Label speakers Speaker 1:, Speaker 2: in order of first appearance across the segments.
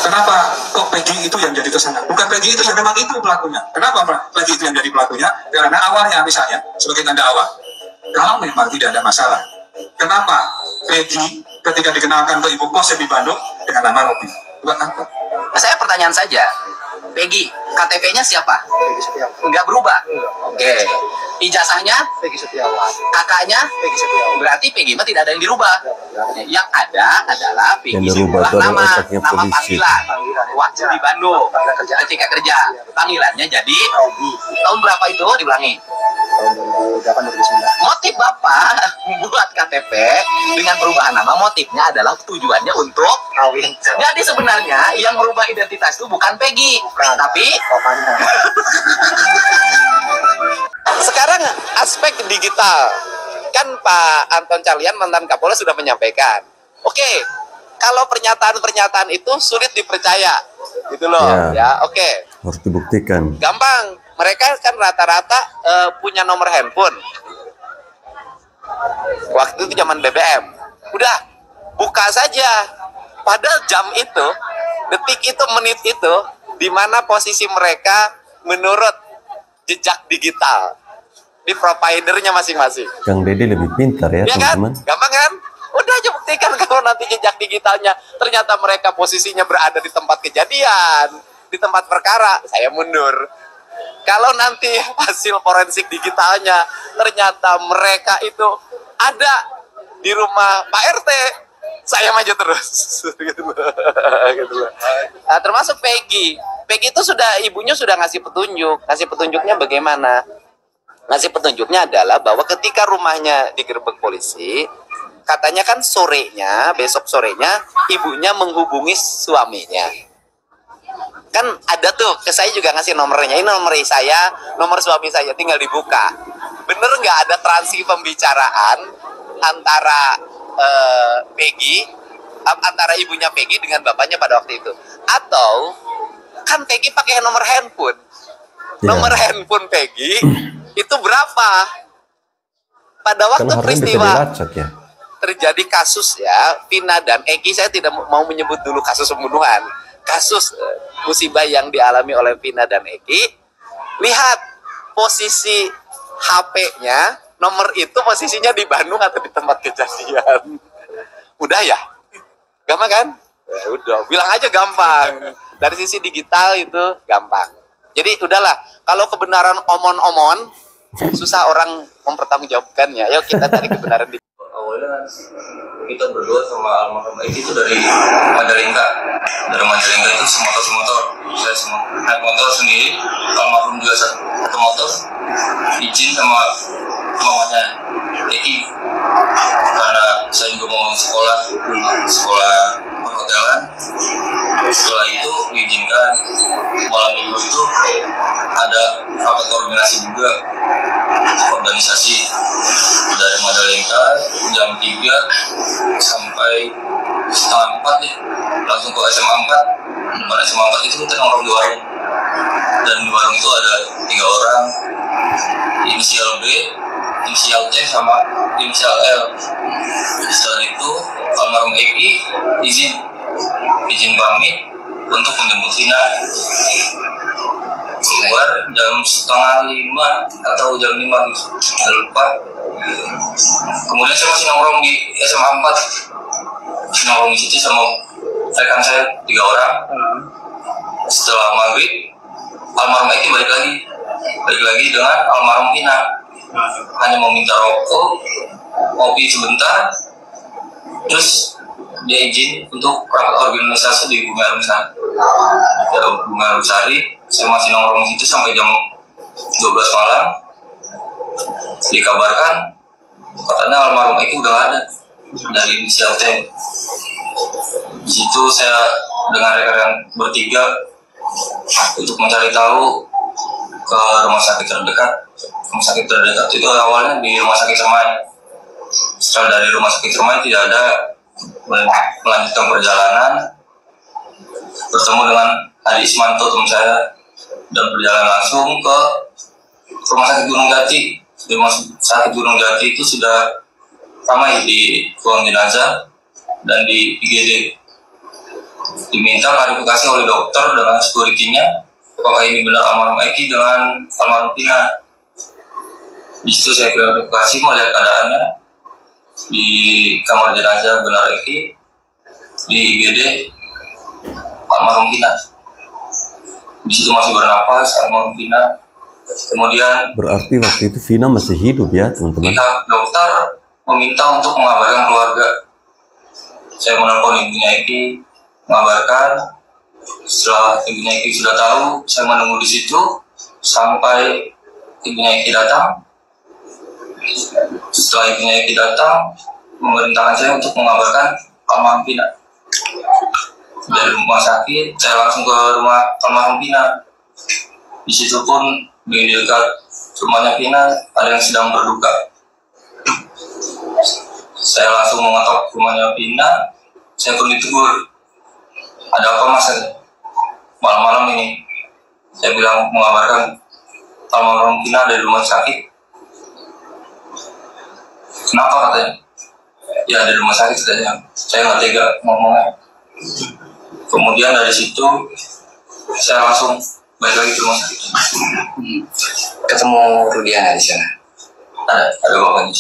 Speaker 1: Kenapa kok Peggy itu yang jadi tersangka? Bukan Peggy itu yang memang itu pelakunya. Kenapa Peggy itu yang jadi pelakunya? Karena awalnya misalnya, sebagai tanda awal, kalau memang tidak ada masalah, kenapa Peggy ketika dikenalkan ke ibu kos di Bandung dengan nama Robi? Buat apa?
Speaker 2: Saya pertanyaan saja, Peggy, KTP-nya siapa?
Speaker 3: Peggy Setiawan.
Speaker 2: Enggak berubah?
Speaker 3: Oke.
Speaker 2: Ijazahnya?
Speaker 3: Peggy Setiawan.
Speaker 2: Kakaknya?
Speaker 3: Peggy Setiawan.
Speaker 2: Berarti Peggy mah tidak ada yang dirubah. Yang ada adalah Peggy sebuah nama panggilan. Waktu di Bandung, ketika kerja. Panggilannya jadi tahun berapa itu diulangi?
Speaker 3: Tahun 2008-2009.
Speaker 2: Motif Bapak membuat KTP dengan perubahan nama, motifnya adalah tujuannya untuk
Speaker 3: Kawin.
Speaker 2: jadi sebenarnya yang merubah identitas itu bukan Peggy, tapi
Speaker 3: Papanya.
Speaker 4: Sekarang aspek digital, kan Pak Anton Carlyan mantan Kapolres sudah menyampaikan, oke, kalau pernyataan-pernyataan itu sulit dipercaya, gitu loh, ya, oke.
Speaker 5: Harus dibuktikan.
Speaker 4: Gampang, mereka kan rata-rata punya nomor handphone. Waktu itu zaman BBM, udah buka saja. Padahal jam itu, detik itu, menit itu, di mana posisi mereka menurut jejak digital di providernya masing-masing.
Speaker 5: Kang Dede lebih pintar ya, teman-teman.
Speaker 4: Kan? Gampang kan? Udah aja buktikan kalau nanti jejak digitalnya ternyata mereka posisinya berada di tempat kejadian, di tempat perkara, saya mundur. Kalau nanti hasil forensik digitalnya ternyata mereka itu ada di rumah Pak RT, saya maju terus. Gitu. Nah, termasuk Peggy. Peggy itu ibunya sudah ngasih petunjuk. Ngasih petunjuknya bagaimana? Ngasih petunjuknya adalah bahwa ketika rumahnya digerebek polisi, katanya kan besok sorenya, ibunya menghubungi suaminya. Kan ada tuh, ke saya juga ngasih nomornya, ini nomor saya, nomor suami saya, tinggal dibuka. Bener nggak ada transi pembicaraan antara Peggy, antara ibunya Peggy dengan bapaknya pada waktu itu? Atau kan Peggy pakai nomor handphone, nomor handphone Peggy itu berapa? Pada waktu peristiwa terjadi kasus ya, Vina dan Eki, saya tidak mau menyebut dulu kasus pembunuhan, kasus musibah yang dialami oleh Vina dan Eki. Lihat posisi HP-nya, nomor itu posisinya di Bandung atau di tempat kejadian. Udah ya? Gampang kan? Ya udah, bilang aja gampang. Dari sisi digital itu gampang. Jadi udahlah, kalau kebenaran omon-omon, susah orang mempertanggungjawabkannya. Yuk kita cari kebenaran di
Speaker 6: awalnya kita berdua sama almarhum Eki itu dari Majalengka. Dari Majalengka itu semotor, saya naik motor sendiri, almarhum juga satu motor, izin sama mamanya Eki karena saya juga mau sekolah perhotelan. Setelah itu diizinkan malam minggu itu ada rapat koordinasi juga organisasi dari Majalengka jam 3 sampai setengah 4 ya, langsung ke SMA 4. Pada SMA 4 itu kita nongkrong di warung, dan di warung itu ada 3 orang, inisial B, inisial C sama inisial L. Setelah itu almarhum Eki izin pamit untuk menjemput Vina. Keluar jam setengah 5 atau jam 5 gitu, saya lupa. Kemudian saya masih nongkrong di SMA 4, nongkrong di situ sama rekan saya 3 orang. Setelah maghrib almarhum Eki balik lagi dengan almarhum Vina, hanya mau minta rokok, kopi sebentar, terus dia izin untuk rapat organisasi di Bunga Arumsari. Saya masih nongkrong di situ sampai jam 12 malam. Dikabarkan katanya almarhum Eki udah ada dari inisial T. Di situ saya dengan rekan-rekan bertiga untuk mencari tahu ke rumah sakit terdekat. Rumah sakit terdekat itu awalnya di Rumah Sakit Semai. Setelah dari Rumah Sakit Semai tidak ada, melanjutkan perjalanan, bertemu dengan Adi Ismanto teman saya, dan berjalan langsung ke Rumah Sakit Gunung Jati. Di Rumah Sakit Gunung Jati itu sudah ramai di ruang jenazah dan di IGD. Diminta klarifikasi oleh dokter dengan security-nya apakah ini benar almarhum Eki dengan almarhum Vina. Di situ saya klarifikasi melihat keadaannya di kamar jenazah benar Eki, di IGD almarhum Vina. Di situ masih bernapas almarhum Vina. Kemudian
Speaker 5: Berarti waktu itu Vina masih hidup ya teman-teman?
Speaker 6: pihak dokter meminta untuk mengabarkan keluarga. Saya menelpon ibunya Eki, mengabarkan. Setelah ibunya Eki sudah tahu, saya menunggu di situ sampai ibunya Eki datang. Setelah ibunya Eki datang, memerintahkan saya untuk mengabarkan almarhum Vina. Dari rumah sakit, saya langsung ke rumah almarhum Vina. Di situ pun di dekat rumahnya Vina ada yang sedang berduka. Saya langsung mengetok rumahnya Vina. Saya pun ditegur. Ada apa mas? Malam-malam ini saya bilang mengabarkan almarhum Vina dari rumah sakit. Kenapa katanya? Ya dari rumah sakit katanya. Saya nggak tega ngomongnya. Kemudian dari situ saya langsung balik lagi ke rumah sakit.
Speaker 3: Ketemu Rudiana di sana.
Speaker 6: Ada bapaknya.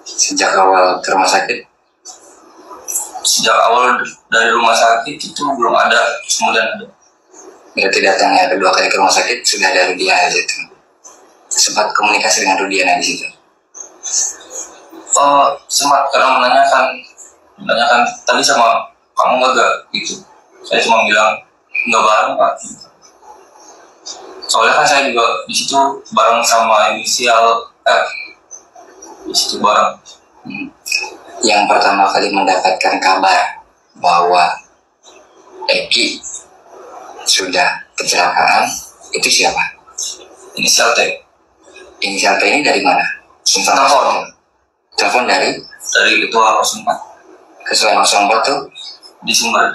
Speaker 3: Sejak awal ke rumah sakit.
Speaker 6: Sejak awal dari rumah sakit itu belum ada, kemudian ada.
Speaker 3: Berarti datangnya kedua kali ke rumah sakit sudah ada Rudiana di situ. Sempat komunikasi dengan Rudiana di situ.
Speaker 6: Sempat karena menanyakan tadi sama kamu nggak gitu. Saya cuma bilang nggak bareng pak. Soalnya kan saya juga di situ bareng sama inisial F. Di situ bareng.
Speaker 3: Yang pertama kali mendapatkan kabar bahwa Eki sudah kecelakaan itu siapa?
Speaker 6: Inisial T.
Speaker 3: Inisial T ini dari mana? Telepon dari
Speaker 6: ketua 04
Speaker 3: Ketua 04 tuh
Speaker 6: di Sumber.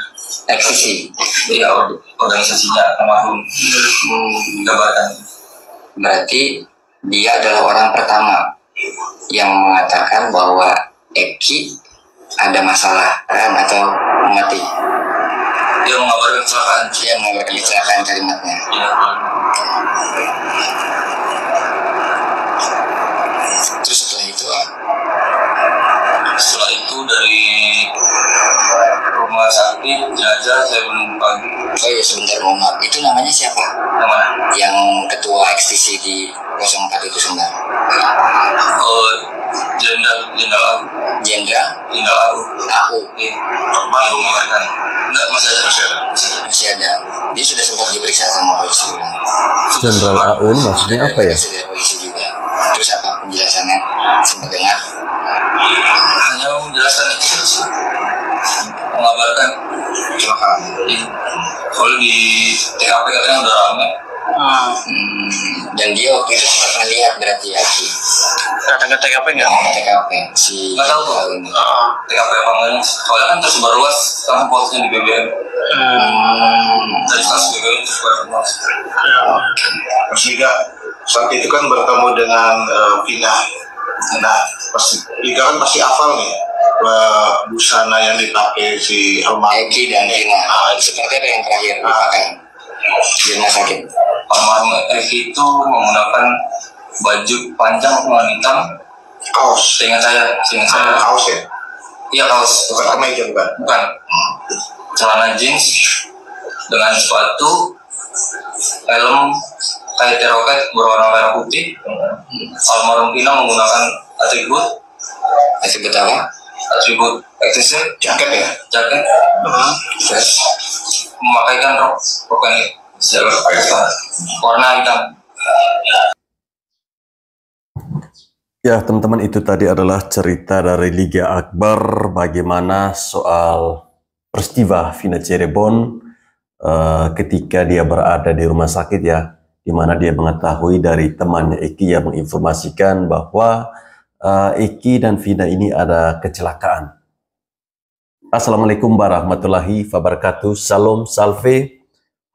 Speaker 3: eksisi.
Speaker 6: Iya, organisasinya almarhum Gabarkan.
Speaker 3: Berarti dia adalah orang pertama yang mengatakan bahwa Eki ada masalah atau mati.
Speaker 6: Dia mengabarkan kecelakaan.
Speaker 3: Dia mengabarkan kecelakaan kalimatnya.
Speaker 6: Iya.
Speaker 3: Terus setelah itu
Speaker 6: Setelah itu dari rumah sakit jenazah saya menunggu pagi.
Speaker 3: oh iya sebentar mohon maaf, itu namanya siapa?
Speaker 6: Yang mana?
Speaker 3: Yang ketua ekstisi di 04 itu sebentar.
Speaker 6: Jenderal
Speaker 3: Jenderal
Speaker 6: AU.
Speaker 3: AU.
Speaker 6: Iya. Baru mengabarkan. Enggak, masih ada.
Speaker 3: Masih ada. Dia sudah sempat diperiksa sama polisi.
Speaker 5: Jenderal AU ini maksudnya apa ya?
Speaker 3: Sudah polisi juga. Terus apa penjelasannya? Sempat dengar?
Speaker 6: Hanya menjelaskan itu sih. Mengabarkan kecelakaan. Kalau di TKP katanya udah ramai.
Speaker 3: Dan dia waktu itu sempat melihat berarti Eki.
Speaker 2: Datang ke TKP nggak?
Speaker 3: TKP si
Speaker 6: Nggak tahu tuh.
Speaker 3: ini.
Speaker 6: TKP apa enggak? Soalnya kan tersebar luas sekarang posnya di BBM. Dari stasiun BBM tersebar luas.
Speaker 7: Mas Liga saat itu kan bertemu dengan Vina. Nah, Liga kan pasti hafal nih busana yang dipakai si almarhum
Speaker 3: Eki dan Vina. Seperti apa yang terakhir dipakai di rumah sakit?
Speaker 6: Almarhum Eki itu menggunakan baju panjang warna hitam.
Speaker 7: kaos.
Speaker 6: Seingat saya.
Speaker 7: Kaos ya?
Speaker 6: Iya kaos.
Speaker 7: Bukan kemeja bukan?
Speaker 6: Bukan. Celana jeans dengan sepatu, helm kayak roket berwarna merah putih. Almarhum Vina menggunakan atribut
Speaker 3: apa?
Speaker 6: atribut ekstisi,
Speaker 7: Jaket ya?
Speaker 6: jaket,
Speaker 3: Terus
Speaker 6: memakaikan rok ini warna hitam.
Speaker 5: Ya teman-teman, itu tadi adalah cerita dari Liga Akbar bagaimana soal peristiwa Vina Cirebon ketika dia berada di rumah sakit ya, di mana dia mengetahui dari temannya Eki yang menginformasikan bahwa Eki dan Vina ini ada kecelakaan. Assalamualaikum warahmatullahi wabarakatuh. Salam salve,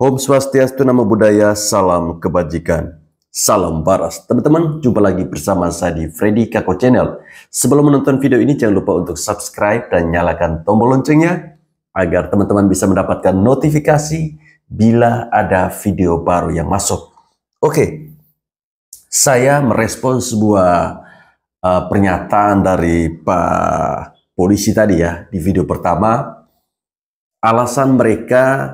Speaker 5: Om Swastiastu, Namo Buddhaya, salam kebajikan, salam waras. Teman-teman, jumpa lagi bersama saya di Freddy Kako Channel. Sebelum menonton video ini, jangan lupa untuk subscribe dan nyalakan tombol loncengnya, agar teman-teman bisa mendapatkan notifikasi bila ada video baru yang masuk. Oke, saya merespon sebuah pernyataan dari Pak Polisi tadi ya di video pertama. Alasan mereka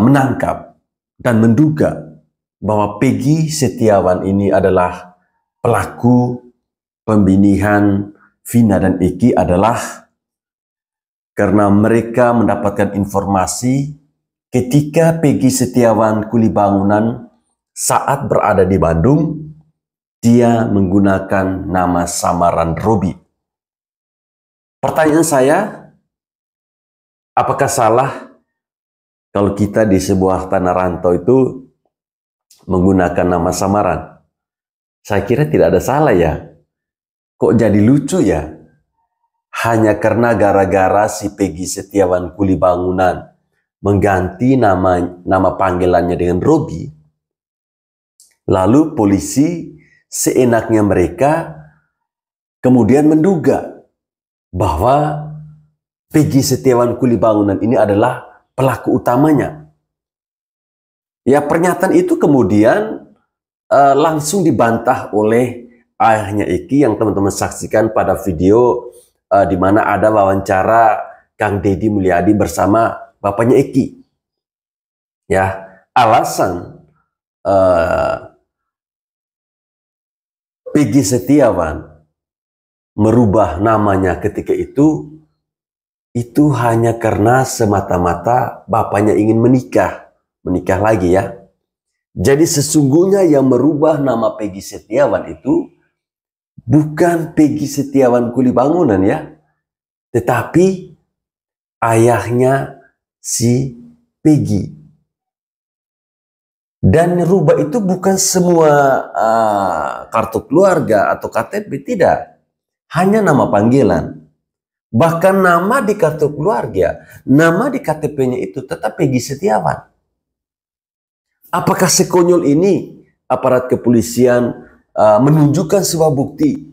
Speaker 5: menangkap dan menduga bahwa Peggy Setiawan ini adalah pelaku pembunuhan Vina dan Eki adalah karena mereka mendapatkan informasi ketika Peggy Setiawan kuli bangunan saat berada di Bandung, dia menggunakan nama samaran Robi. Pertanyaan saya, apakah salah kalau kita di sebuah tanah rantau itu menggunakan nama samaran? Saya kira tidak ada salah ya. Kok jadi lucu ya? Hanya karena gara-gara si Peggy Setiawan kuli bangunan mengganti nama panggilannya dengan Robi, lalu polisi seenaknya mereka kemudian menduga bahwa Peggy Setiawan kuli bangunan ini adalah pelaku utamanya. Ya, pernyataan itu kemudian langsung dibantah oleh ayahnya Eki yang teman-teman saksikan pada video di mana ada wawancara Kang Deddy Mulyadi bersama bapaknya Eki. Ya, alasan Peggy Setiawan merubah namanya ketika itu hanya karena semata-mata bapaknya ingin menikah lagi ya. Jadi sesungguhnya yang merubah nama Peggy Setiawan itu bukan Peggy Setiawan kuli bangunan ya, tetapi ayahnya si Peggy. Dan rubah itu bukan semua kartu keluarga atau KTP, tidak. Hanya nama panggilan. Bahkan nama di kartu keluarga, nama di KTP-nya itu tetap Peggy Setiawan. Apakah sekonyol ini aparat kepolisian menunjukkan sebuah bukti,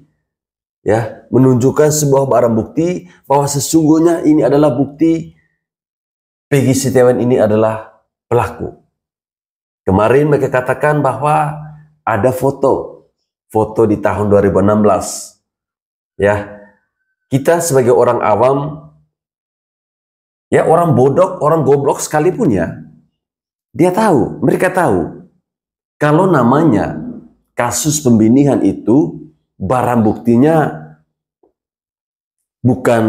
Speaker 5: ya, menunjukkan sebuah barang bukti bahwa sesungguhnya ini adalah bukti Peggy Setiawan ini adalah pelaku. Kemarin mereka katakan bahwa ada foto di tahun 2016, ya. Kita sebagai orang awam, ya, orang bodoh, orang goblok sekalipun ya, mereka tahu kalau namanya kasus pembunuhan itu barang buktinya bukan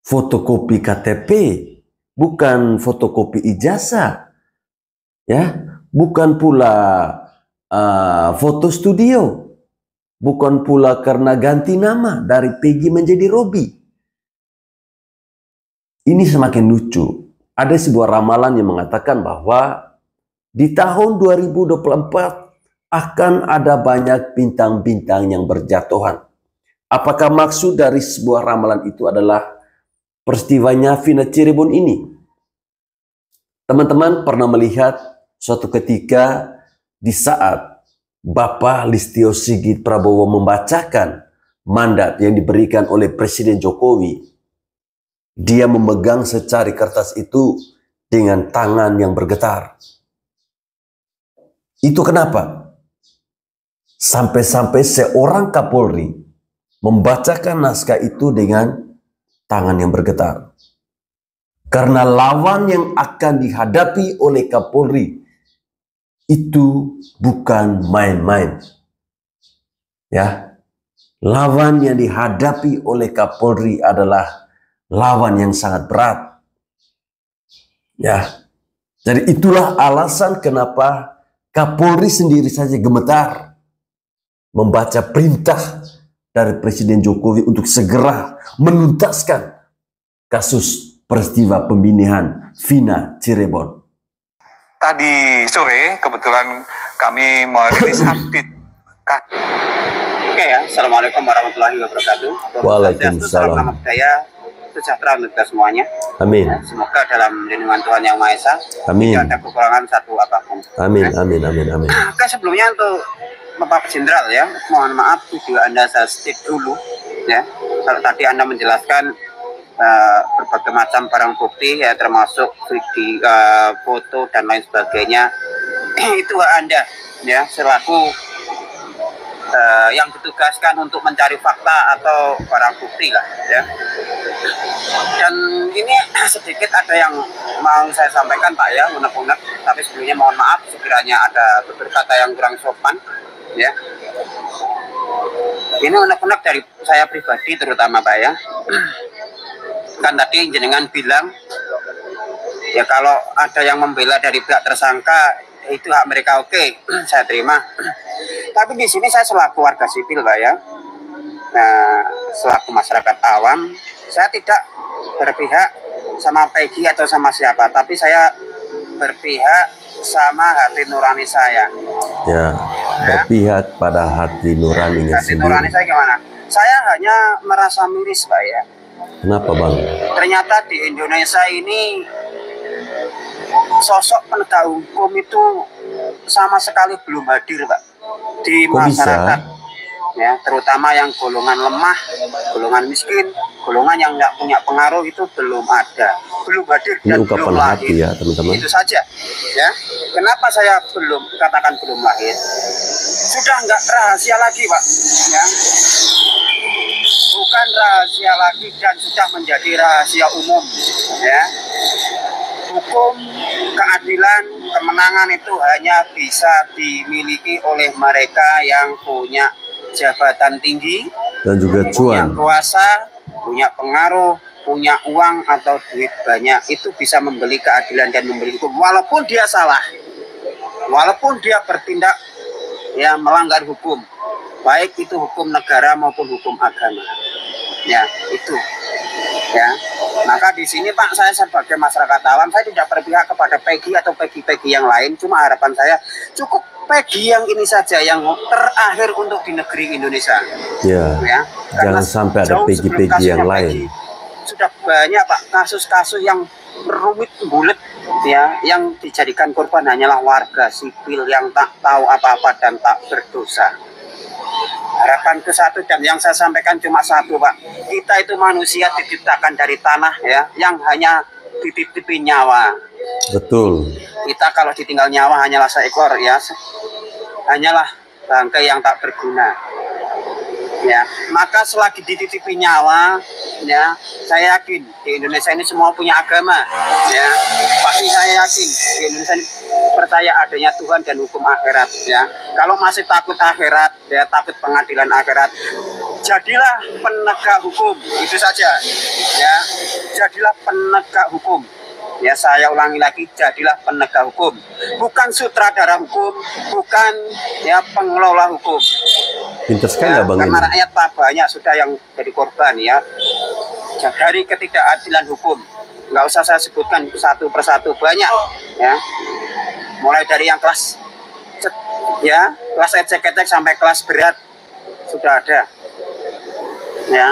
Speaker 5: fotokopi KTP, bukan fotokopi ijazah, ya, bukan pula foto studio, bukan pula karena ganti nama dari Peggy menjadi Robi. Ini semakin lucu. Ada sebuah ramalan yang mengatakan bahwa di tahun 2024 akan ada banyak bintang-bintang yang berjatuhan. Apakah maksud dari sebuah ramalan itu adalah peristiwanya Vina Cirebon ini? Teman-teman pernah melihat suatu ketika di saat Bapak Listio Sigit Prabowo membacakan mandat yang diberikan oleh Presiden Jokowi, dia memegang secari kertas itu dengan tangan yang bergetar. Itu kenapa? Sampai-sampai seorang Kapolri membacakan naskah itu dengan tangan yang bergetar. Karena lawan yang akan dihadapi oleh Kapolri itu bukan main-main. Ya. Lawan yang dihadapi oleh Kapolri adalah lawan yang sangat berat. Ya. Jadi itulah alasan kenapa Kapolri sendiri saja gemetar membaca perintah dari Presiden Jokowi untuk segera menuntaskan kasus peristiwa pembunuhan Vina Cirebon.
Speaker 8: Tadi sore kebetulan kami merilis update.
Speaker 2: Oke ya, Assalamualaikum warahmatullahi wabarakatuh.
Speaker 5: Waalaikumsalam.
Speaker 2: Salam budaya, sejahtera untuk kita semuanya.
Speaker 5: Amin.
Speaker 2: Semoga dalam lindungan Tuhan Yang Maha Esa
Speaker 5: Amin.
Speaker 2: tidak ada kekurangan satu apapun.
Speaker 5: Amin, amin, amin, amin.
Speaker 2: Oke, sebelumnya untuk Bapak Jenderal ya, mohon maaf juga Anda saya skip dulu ya. Kalau tadi Anda menjelaskan
Speaker 9: berbagai macam barang bukti ya, termasuk video, foto dan lain sebagainya. Itu hak Anda ya, selaku yang ditugaskan untuk mencari fakta atau barang bukti lah ya. Dan ini sedikit ada yang mau saya sampaikan Pak ya, unek-unek, tapi sebelumnya mohon maaf sekiranya ada berkata yang kurang sopan ya. Ini unek-unek dari saya pribadi terutama Pak ya. Kan tadi jenengan bilang ya, kalau ada yang membela dari pihak tersangka itu hak mereka, oke, saya terima. Tapi di sini saya selaku warga sipil Pak ya, nah, selaku masyarakat awam, saya tidak berpihak sama Peggy atau sama siapa, tapi saya berpihak sama hati nurani saya.
Speaker 5: Ya, berpihak pada hati nuraninya
Speaker 9: hati
Speaker 5: sendiri.
Speaker 9: Nurani saya gimana? Saya hanya merasa miris Pak ya.
Speaker 5: Kenapa Bang?
Speaker 9: Ternyata di Indonesia ini sosok penegak hukum itu sama sekali belum hadir Pak di masyarakat ya, terutama yang golongan lemah, golongan miskin, golongan yang nggak punya pengaruh itu belum ada, belum hadir dan belum lahir
Speaker 5: ya teman-teman.
Speaker 9: Itu saja ya. Kenapa saya belum katakan belum lahir? Sudah nggak rahasia lagi Pak ya, bukan rahasia lagi dan sudah menjadi rahasia umum ya. Hukum, keadilan, kemenangan itu hanya bisa dimiliki oleh mereka yang punya jabatan tinggi
Speaker 5: dan juga
Speaker 9: punya
Speaker 5: cuan,
Speaker 9: kuasa, punya pengaruh, punya uang atau duit banyak. Itu bisa membeli keadilan dan membeli hukum walaupun dia salah, walaupun dia bertindak ya melanggar hukum, baik itu hukum negara maupun hukum agama ya, itu ya. Maka di sini Pak, saya sebagai masyarakat awam, saya tidak berpihak kepada Peggy atau Peggy yang lain. Cuma harapan saya cukup Peggy yang ini saja yang terakhir untuk di negeri Indonesia. Ya,
Speaker 5: jangan sampai ada Peggy yang lain.
Speaker 9: Sudah banyak Pak kasus-kasus yang rumit bulat ya, yang dijadikan korban hanyalah warga sipil yang tak tahu apa-apa dan tak berdosa. Harapan ke satu dan yang saya sampaikan cuma satu Pak, kita itu manusia diciptakan dari tanah ya, yang hanya dititipi nyawa.
Speaker 5: Betul.
Speaker 9: Kita kalau ditinggal nyawa hanyalah seekor ya, hanyalah bangkai yang tak berguna ya. Maka selagi dititipi nyawa ya, saya yakin di Indonesia ini semua punya agama ya, pasti saya yakin di Indonesia ini percaya adanya Tuhan dan hukum akhirat ya. Kalau masih takut akhirat ya, takut pengadilan akhirat, jadilah penegak hukum, itu saja ya. Jadilah penegak hukum ya, saya ulangi lagi, jadilah penegak hukum, bukan sutradara hukum, bukan ya pengelola hukum.
Speaker 5: Pintar sekali ya, Bang.
Speaker 9: Karena rakyat tak banyak sudah yang jadi korban ya dari ketidakadilan hukum. Nggak usah saya sebutkan satu persatu, banyak ya, mulai dari yang kelas ya, kelas ecek-ecek sampai kelas berat sudah ada ya.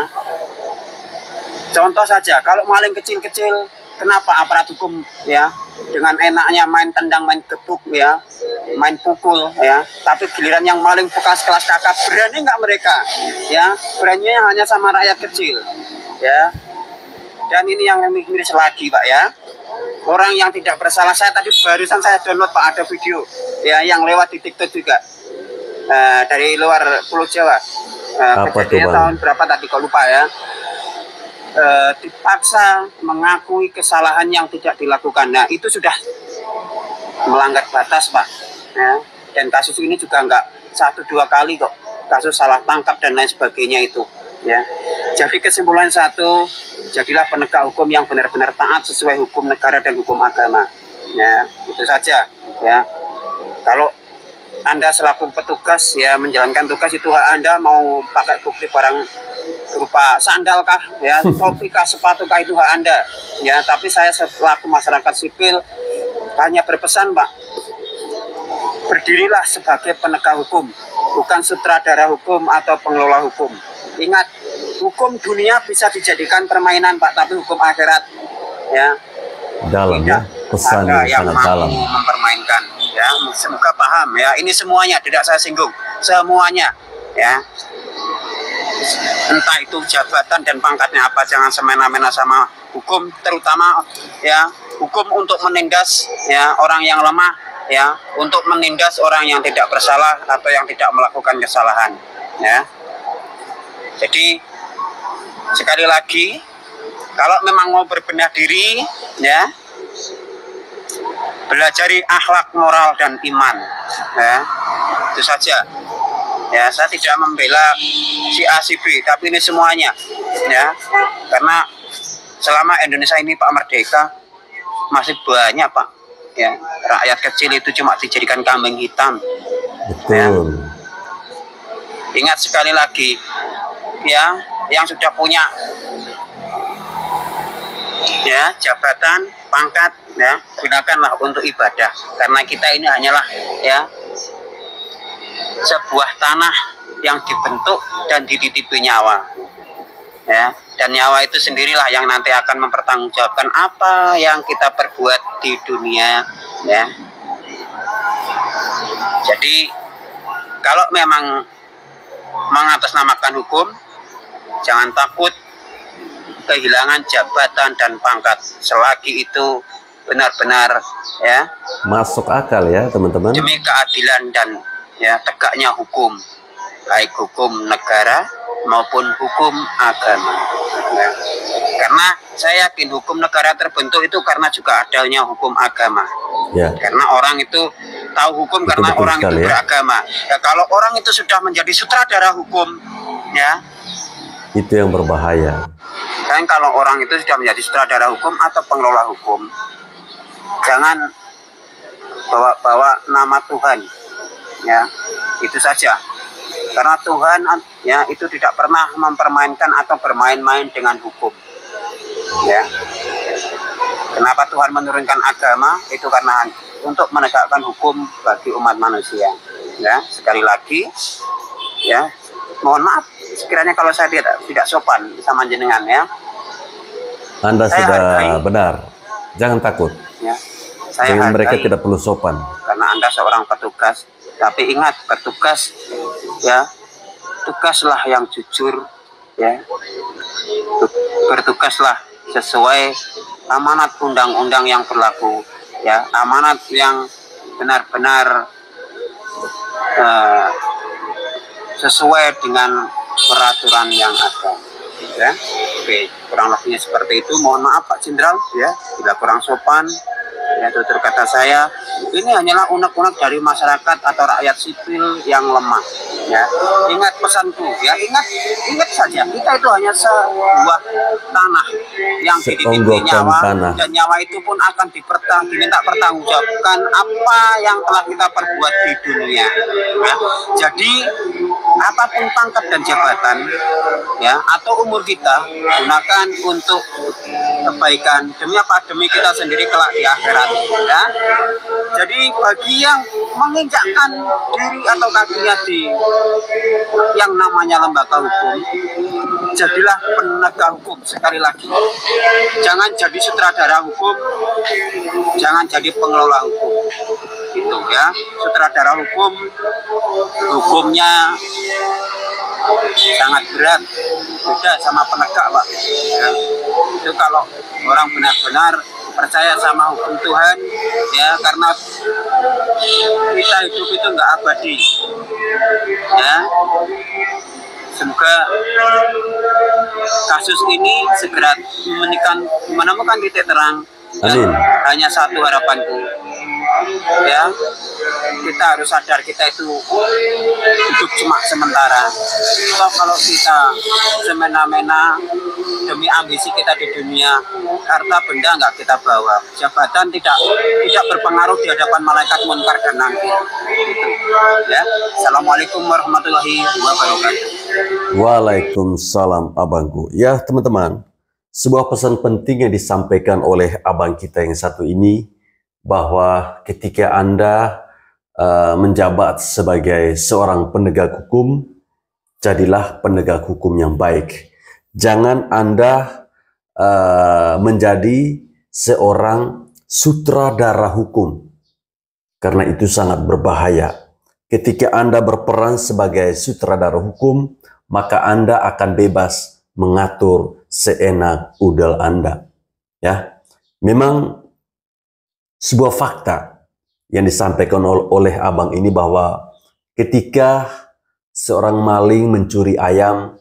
Speaker 9: Contoh saja, kalau maling kecil-kecil, kenapa aparat hukum ya dengan enaknya main tendang, main gebuk ya, main pukul ya, tapi giliran yang maling bekas kelas kakak, berani nggak mereka ya? Beraninya hanya sama rakyat kecil ya. Dan ini yang miris lagi Pak ya, orang yang tidak bersalah. Saya tadi barusan saya download Pak, ada video ya yang lewat di TikTok juga dari luar Pulau Jawa. Kejadiannya tahun berapa tadi kau lupa ya. Dipaksa mengakui kesalahan yang tidak dilakukan. Nah itu sudah melanggar batas Pak ya. Dan kasus ini juga nggak 1-2 kali kok, kasus salah tangkap dan lain sebagainya itu ya. Jadi kesimpulan satu, jadilah penegak hukum yang benar-benar taat sesuai hukum negara dan hukum agama ya, itu saja ya. Kalau Anda selaku petugas ya menjalankan tugas, itu hak Anda, mau pakai bukti barang berupa sandal kah ya, topi kah, sepatu kah, itu hak Anda ya. Tapi saya selaku masyarakat sipil hanya berpesan Pak, berdirilah sebagai penegak hukum, bukan sutradara hukum atau pengelola hukum. Ingat, hukum dunia bisa dijadikan permainan Pak, tapi hukum akhirat ya
Speaker 5: dalam ya, pesan yang sangat dalam,
Speaker 9: mempermainkan ya. Semoga paham ya, ini semuanya tidak saya singgung, semuanya ya. entah itu jabatan dan pangkatnya apa, jangan semena-mena sama hukum, terutama ya hukum untuk menindas ya orang yang lemah, ya untuk menindas orang yang tidak bersalah atau yang tidak melakukan kesalahan, ya. Jadi sekali lagi, kalau memang mau berbenah diri, ya belajari akhlak, moral dan iman, ya itu saja. Ya, saya tidak membela si A si B, tapi ini semuanya, ya, karena selama Indonesia ini Pak Merdeka masih banyak Pak, ya rakyat kecil itu cuma dijadikan kambing hitam.
Speaker 5: Betul.
Speaker 9: Ya. Ingat sekali lagi, ya yang sudah punya ya jabatan, pangkat, ya gunakanlah untuk ibadah, karena kita ini hanyalah ya sebuah tanah yang dibentuk dan dititipi nyawa, ya, dan nyawa itu sendirilah yang nanti akan mempertanggungjawabkan apa yang kita perbuat di dunia, ya. Jadi kalau memang mengatasnamakan hukum, jangan takut kehilangan jabatan dan pangkat selagi itu benar-benar ya
Speaker 5: masuk akal ya teman-teman,
Speaker 9: demi keadilan dan ya tegaknya hukum, baik hukum negara maupun hukum agama, ya. Karena saya yakin hukum negara terbentuk itu karena juga adanya hukum agama,
Speaker 5: ya.
Speaker 9: Karena orang itu tahu hukum karena orang itu beragama, ya. Kalau orang itu sudah menjadi sutradara hukum, ya
Speaker 5: itu yang berbahaya.
Speaker 9: Dan kalau orang itu sudah menjadi sutradara hukum atau pengelola hukum, jangan bawa-bawa nama Tuhan, ya itu saja, karena Tuhan ya itu tidak pernah mempermainkan atau bermain-main dengan hukum, ya. Kenapa Tuhan menurunkan agama? Itu karena untuk menegakkan hukum bagi umat manusia, ya. Sekali lagi, ya mohon maaf sekiranya kalau saya tidak sopan sama jenengan, ya.
Speaker 5: Anda saya sudah hargai, benar, jangan takut,
Speaker 9: ya. Saya
Speaker 5: dengan
Speaker 9: hargai,
Speaker 5: mereka tidak perlu sopan
Speaker 9: karena Anda seorang petugas. Tapi ingat, bertugas ya tugaslah yang jujur, ya bertugaslah sesuai amanat undang-undang yang berlaku, ya amanat yang benar-benar sesuai dengan peraturan yang ada, ya. Oke, kurang lebihnya seperti itu. Mohon maaf Pak Jenderal, ya bila kurang sopan, ya tutur kata saya. Ini hanyalah unek-unek dari masyarakat atau rakyat sipil yang lemah, ya. Ingat pesanku, ya ingat saja, kita itu hanya sebuah tanah yang dititipi nyawa, dan nyawa itu pun akan diminta pertanggungjawabkan apa yang telah kita perbuat di dunia, ya. Jadi apapun pangkat dan jabatan, ya atau umur kita, gunakan untuk kebaikan demi apa? Demi kita sendiri kelak di akhirat, ya. Jadi bagi yang menginjakkan diri atau kakinya di yang namanya lembaga hukum, jadilah penegak hukum. Sekali lagi, jangan jadi sutradara hukum, jangan jadi pengelola hukum, gitu ya. Sutradara hukum, hukumnya sangat berat, beda sama penegak Pak, ya. Itu kalau orang benar-benar percaya sama hukum Tuhan, ya karena kita hidup itu nggak abadi, ya. Semoga kasus ini segera menemukan titik terang. Dan hanya satu harapanku, ya kita harus sadar kita itu hidup cuma sementara. Toh kalau kita semena-mena demi ambisi kita di dunia, harta benda nggak kita bawa, jabatan tidak berpengaruh di hadapan malaikat munkar dan nakir. Gitu, ya. Assalamualaikum warahmatullahi wabarakatuh.
Speaker 5: Waalaikumsalam abangku. Ya teman-teman, sebuah pesan penting yang disampaikan oleh abang kita yang satu ini, bahwa ketika Anda menjabat sebagai seorang penegak hukum, jadilah penegak hukum yang baik. Jangan Anda menjadi seorang sutradara hukum, karena itu sangat berbahaya. Ketika Anda berperan sebagai sutradara hukum, maka Anda akan bebas mengatur seenak udel Anda. Ya, memang sebuah fakta yang disampaikan oleh abang ini bahwa ketika seorang maling mencuri ayam,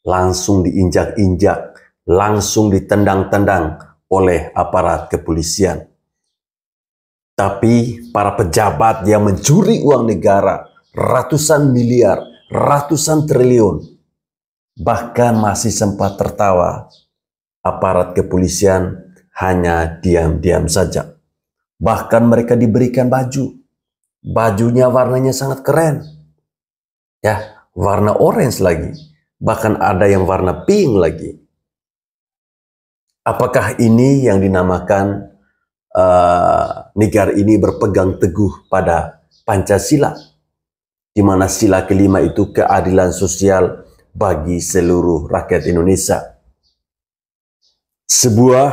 Speaker 5: langsung diinjak-injak, langsung ditendang-tendang oleh aparat kepolisian. Tapi para pejabat yang mencuri uang negara, ratusan miliar, ratusan triliun, bahkan masih sempat tertawa, aparat kepolisian hanya diam-diam saja. Bahkan mereka diberikan baju. Bajunya warnanya sangat keren. Ya, warna orange lagi. Bahkan ada yang warna pink lagi. Apakah ini yang dinamakan negara ini berpegang teguh pada Pancasila, di mana sila kelima itu keadilan sosial bagi seluruh rakyat Indonesia? Sebuah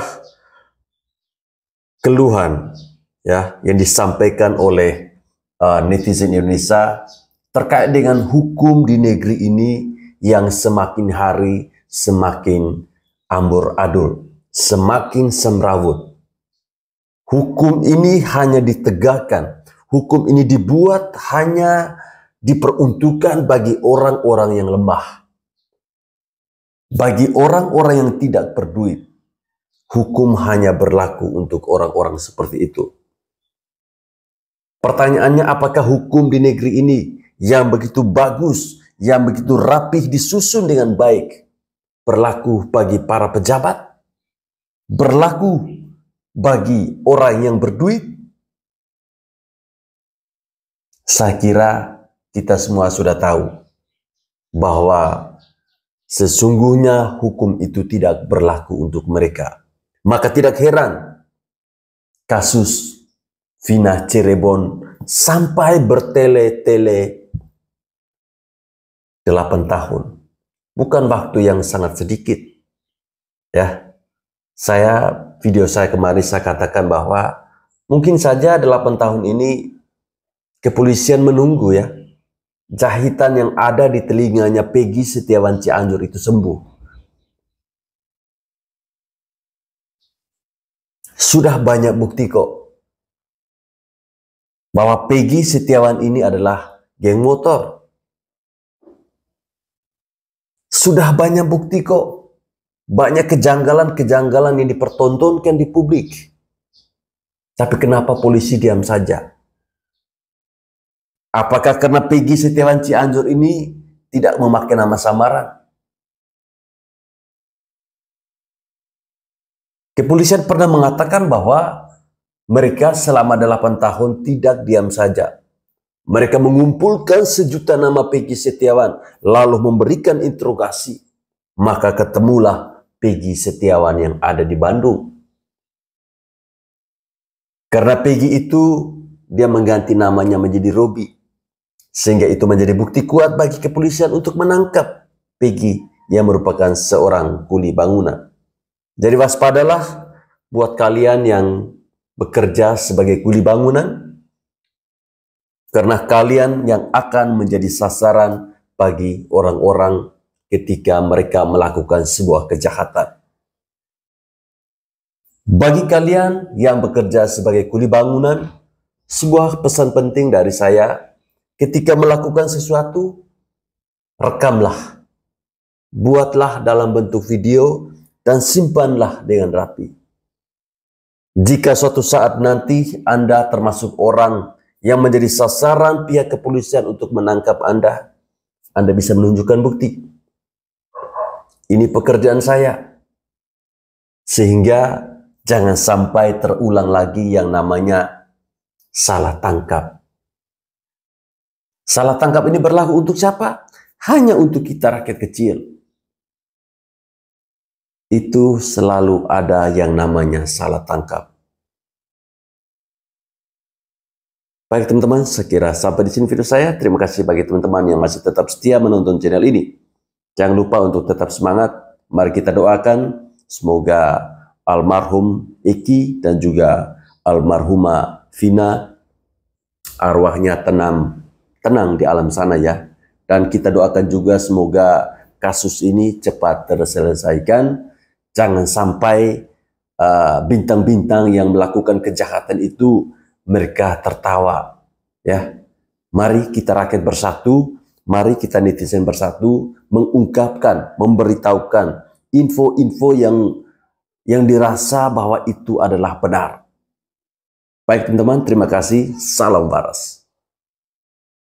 Speaker 5: keluhan ya yang disampaikan oleh netizen Indonesia terkait dengan hukum di negeri ini yang semakin hari semakin amburadul, semakin semrawut. Hukum ini hanya ditegakkan, hukum ini dibuat hanya diperuntukkan bagi orang-orang yang lemah, bagi orang-orang yang tidak berduit. Hukum hanya berlaku untuk orang-orang seperti itu. Pertanyaannya, apakah hukum di negeri ini yang begitu bagus, yang begitu rapih disusun dengan baik, berlaku bagi para pejabat? Berlaku bagi orang yang berduit? Saya kira kita semua sudah tahu bahwa sesungguhnya hukum itu tidak berlaku untuk mereka. Maka tidak heran kasus Vina Cirebon sampai bertele-tele 8 tahun. Bukan waktu yang sangat sedikit. Ya. Video saya kemarin saya katakan bahwa mungkin saja 8 tahun ini kepolisian menunggu ya jahitan yang ada di telinganya Peggy Setiawan Cianjur itu sembuh. Sudah banyak bukti kok bahwa Peggy Setiawan ini adalah geng motor. Sudah banyak bukti kok. Banyak kejanggalan-kejanggalan yang dipertontonkan di publik. Tapi kenapa polisi diam saja? Apakah karena Peggy Setiawan Cianjur ini tidak memakai nama samaran? Kepolisian pernah mengatakan bahwa mereka selama 8 tahun tidak diam saja. Mereka mengumpulkan 1 juta nama Peggy Setiawan, lalu memberikan interogasi. Maka ketemulah Peggy Setiawan yang ada di Bandung. Karena Peggy itu, dia mengganti namanya menjadi Robi. Sehingga itu menjadi bukti kuat bagi kepolisian untuk menangkap Peggy yang merupakan seorang kuli bangunan. Jadi waspadalah buat kalian yang bekerja sebagai kuli bangunan, karena kalian yang akan menjadi sasaran bagi orang-orang ketika mereka melakukan sebuah kejahatan. Bagi kalian yang bekerja sebagai kuli bangunan, sebuah pesan penting dari saya, ketika melakukan sesuatu, rekamlah, buatlah dalam bentuk video, dan simpanlah dengan rapi. Jika suatu saat nanti Anda termasuk orang yang menjadi sasaran pihak kepolisian untuk menangkap Anda bisa menunjukkan bukti. Ini pekerjaan saya. Sehingga jangan sampai terulang lagi yang namanya salah tangkap. Salah tangkap ini berlaku untuk siapa? Hanya untuk kita rakyat kecil. Itu selalu ada yang namanya salah tangkap. Baik teman-teman, saya kira sampai di sini video saya. Terima kasih bagi teman-teman yang masih tetap setia menonton channel ini. Jangan lupa untuk tetap semangat. Mari kita doakan semoga almarhum Eki dan juga almarhumah Vina arwahnya tenang di alam sana ya. Dan kita doakan juga semoga kasus ini cepat terselesaikan. Jangan sampai bintang-bintang yang melakukan kejahatan itu mereka tertawa. Ya, mari kita rakyat bersatu, mari kita netizen bersatu mengungkapkan, memberitahukan info-info yang dirasa bahwa itu adalah benar. Baik teman-teman, terima kasih. Salam waras.